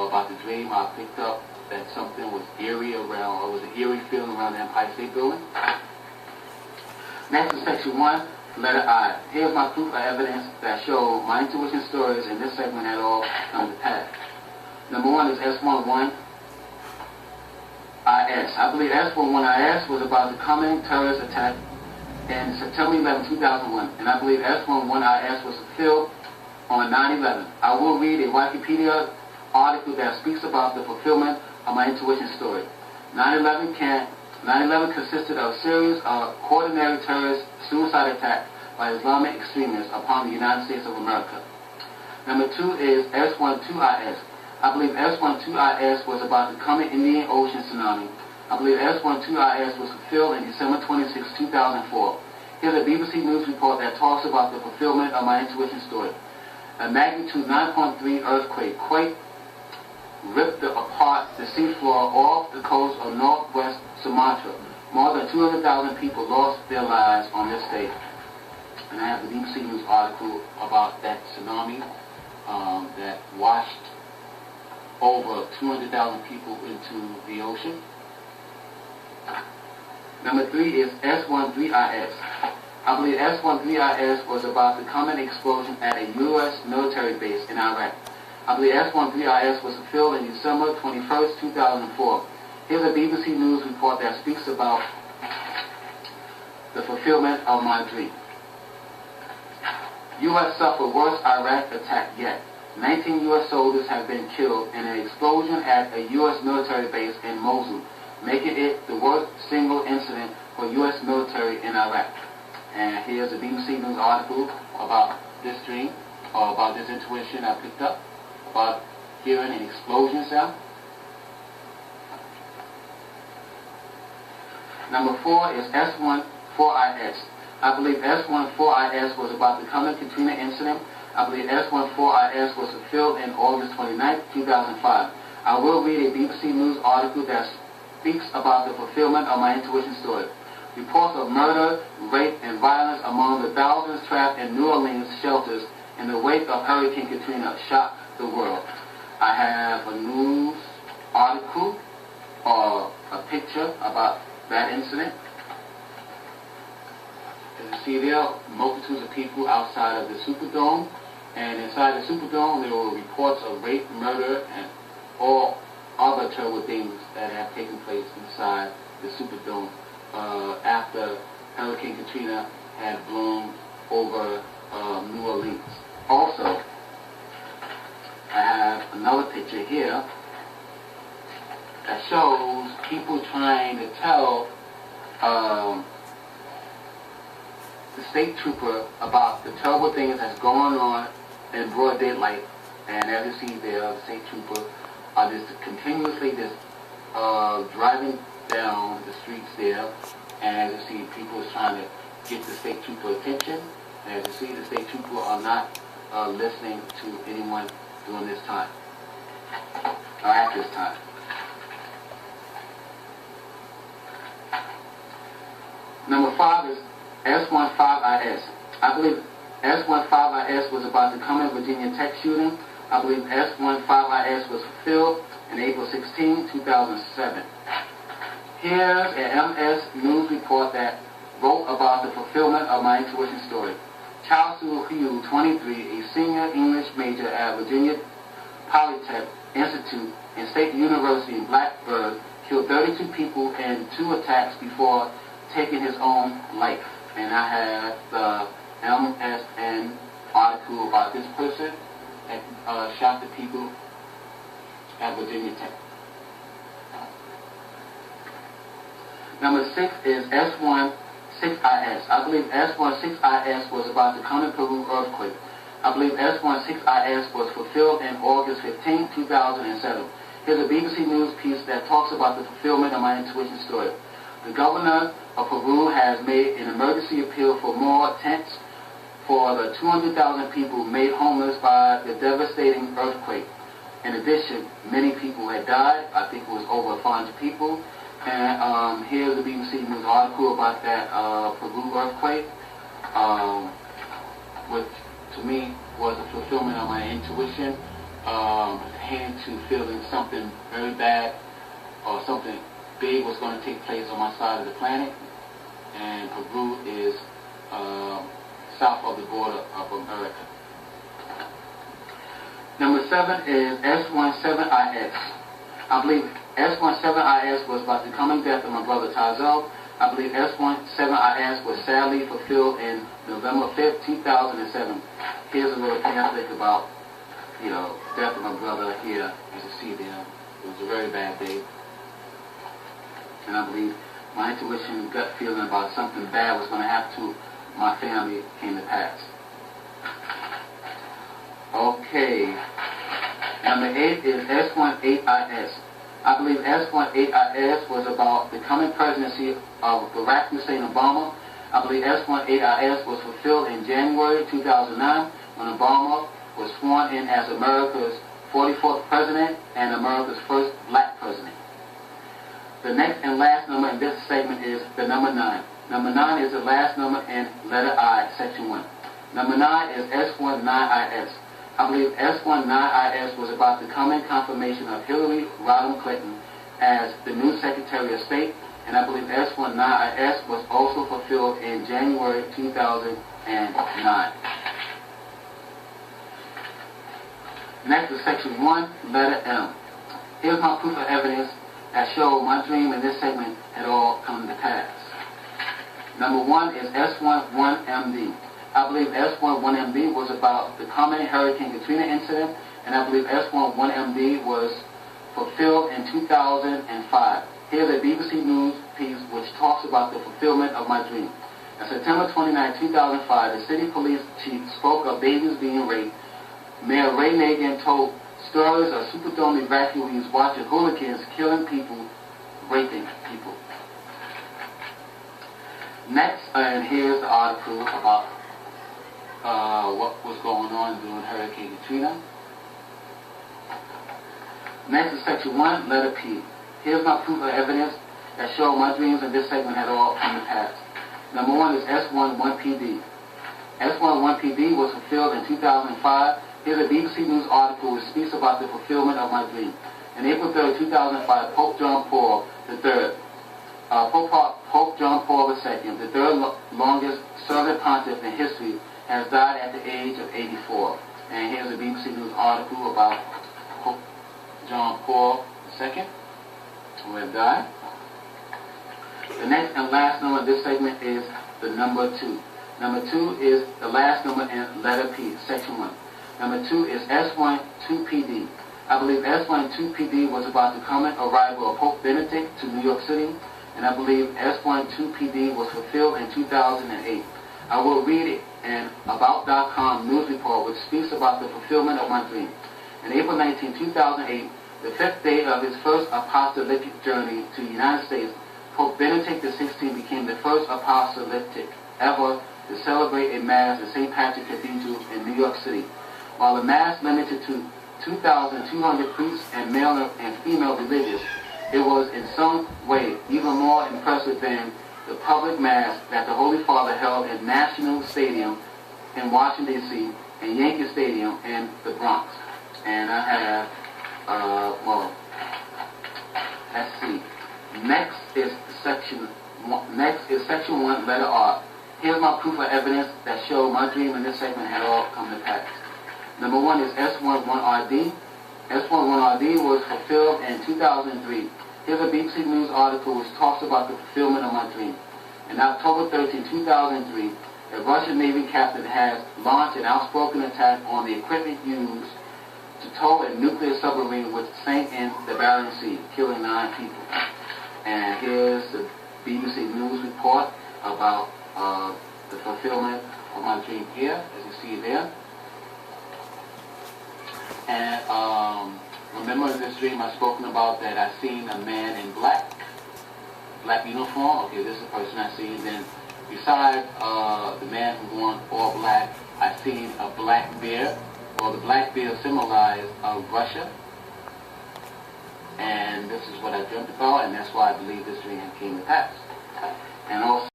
about the dream, I picked up that something was eerie around, or was an eerie feeling around the Empire State Building. Next is section 1, letter I. Here's my proof of evidence that show my intuition stories in this segment had all come to pass. Number 1 is S11IS. I believe S11IS was about the coming terrorist attack in September 11, 2001, and I believe S11IS was fulfilled on 9/11. I will read a Wikipedia article that speaks about the fulfillment of my intuition story. 9/11 consisted of a series of coordinated terrorist suicide attacks by Islamic extremists upon the United States of America. Number 2 is S12IS. I believe S12IS was about the coming Indian Ocean tsunami. I believe S12IS was fulfilled in December 26, 2004. Here's a BBC News report that talks about the fulfillment of my intuition story. A magnitude 9.3 earthquake ripped apart the seafloor off the coast of northwest Sumatra. More than 200,000 people lost their lives on this day. And I have the BBC News article about that tsunami that washed over 200,000 people into the ocean. Number 3 is S13IS. I believe S13IS was about the coming explosion at a U.S. military base in Iraq. I believe S13IS was fulfilled in December 21st, 2004. Here's a BBC News report that speaks about the fulfillment of my dream. U.S. suffered worst Iraq attack yet. 19 U.S. soldiers have been killed in an explosion at a U.S. military base in Mosul, making it the worst single incident for U.S. military in Iraq. And here's a BBC News article about this dream, or about this intuition I picked up, about hearing an explosion sound. Number 4 is S14IS. I believe S14IS was about the coming Katrina incident. I believe S14IS was fulfilled in August 29, 2005. I will read a BBC News article that speaks about the fulfillment of my intuition story. Reports of murder, rape, and violence among the thousands trapped in New Orleans shelters in the wake of Hurricane Katrina shocked the world. I have a news article or a picture about that incident. As you see there, multitudes of people outside of the Superdome, and inside the Superdome there were reports of rape, murder, and all other terrible things that have taken place inside the Superdome after Hurricane Katrina had blown over New Orleans. Also, I have another picture here that shows people trying to tell the state trooper about the terrible things that's going on in broad daylight. And as you see there, the state trooper are just continuously driving down the streets there. And as you see, people is trying to get the state trooper attention. And as you see, the state trooper are not listening to anyone during this time, or at this time. Number 5 is S15IS. I believe S15IS was about the coming Virginia Tech shooting. I believe S15IS was fulfilled in April 16, 2007. Here's an MS News report that wrote about the fulfillment of my intuition story. Charles Hugh, 23, a senior English major at Virginia Polytech Institute and State University in Blacksburg, killed 32 people in 2 attacks before taking his own life. And I have the MSN article about this person that shot the people at Virginia Tech. Number 6 is S16IS. I believe S16IS was about the coming Peru earthquake. I believe S16IS was fulfilled in August 15, 2007. Here's a BBC News piece that talks about the fulfillment of my intuition story. The governor of Peru has made an emergency appeal for more tents for the 200,000 people made homeless by the devastating earthquake. In addition, many people had died. I think it was over 500 people. And here's the BBC News article about that Peru earthquake, which to me was the fulfillment of my intuition pertaining to feeling something very bad or something big was going to take place on my side of the planet. And Peru is south of the border of America. Number 7 is S17IS. I believe S17IS was about the coming death of my brother Tazel. I believe S17IS was sadly fulfilled in November 5th, 2007. Here's a little pamphlet about, death of my brother here. As you see there, it was a very bad day. And I believe my intuition, gut feeling about something bad was going to happen to my family came to pass. Okay. Number 8 is S18IS. I believe S18IS was about the coming presidency of Barack Hussein Obama. I believe S18IS was fulfilled in January 2009 when Obama was sworn in as America's 44th president and America's first black president. The next and last number in this segment is the number 9. Number 9 is the last number in letter I, section 1. Number 9 is S19IS. I believe S19IS was about the coming confirmation of Hillary Rodham Clinton as the new Secretary of State, and I believe S19IS was also fulfilled in January 2009. Next is section 1, letter M. Here's my proof of evidence that showed my dream in this segment had all come to pass. Number 1 is S11MD. I believe S11MD was about the coming Hurricane Katrina incident, and I believe S11MD was fulfilled in 2005. Here's a BBC News piece which talks about the fulfillment of my dream. On September 29, 2005, the city police chief spoke of babies being raped. Mayor Ray Nagin told stories of Superdome evacuees watching hooligans killing people, raping people. Next, and here's the article about what was going on during Hurricane Katrina. Next is section 1, letter P. Here's my proof of evidence that showed my dreams in this segment had all come to pass. Number 1 is S11PD. S11PD was fulfilled in 2005. Here's a BBC News article which speaks about the fulfillment of my dream. On April 3, 2005, Pope John Paul III, Pope John Paul II, the third longest serving pontiff in history, has died at the age of 84. And here's a BBC News article about Pope John Paul II, who has died. The next and last number of this segment is the number 2. Number 2 is the last number in letter P, section 1. Number 2 is S12PD. I believe S12PD was about the coming arrival of Pope Benedict to New York City, and I believe S12PD was fulfilled in 2008. I will read it in About.com news report which speaks about the fulfillment of my dream. On April 19, 2008, the 5th day of his first apostolic journey to the United States, Pope Benedict XVI became the first apostolic ever to celebrate a Mass at St. Patrick's Cathedral in New York City. While the Mass limited to 2,200 priests and male and female religious, it was in some way even more impressive than the public Mass that the Holy Father held in National Stadium in Washington, D.C., and Yankee Stadium in the Bronx. And I have, let's see. Next is section 1, letter R. Here's my proof of evidence that showed my dream in this segment had all come to pass. Number 1 is S11RD. S11RD was fulfilled in 2003. Here's a BBC News article which talks about the fulfillment of my dream. On October 13, 2003, a Russian Navy captain has launched an outspoken attack on the equipment used to tow a nuclear submarine which sank in the Barents Sea, killing 9 people. And here's the BBC News report about the fulfillment of my dream here, as you see there. And remember in this dream I've spoken about that I seen a man in black uniform. Okay, this is the person I seen. Then beside the man who wore all black, I seen a black beard. Well, the black beard symbolized Russia. And this is what I dreamt about, and that's why I believe this dream came to pass. And also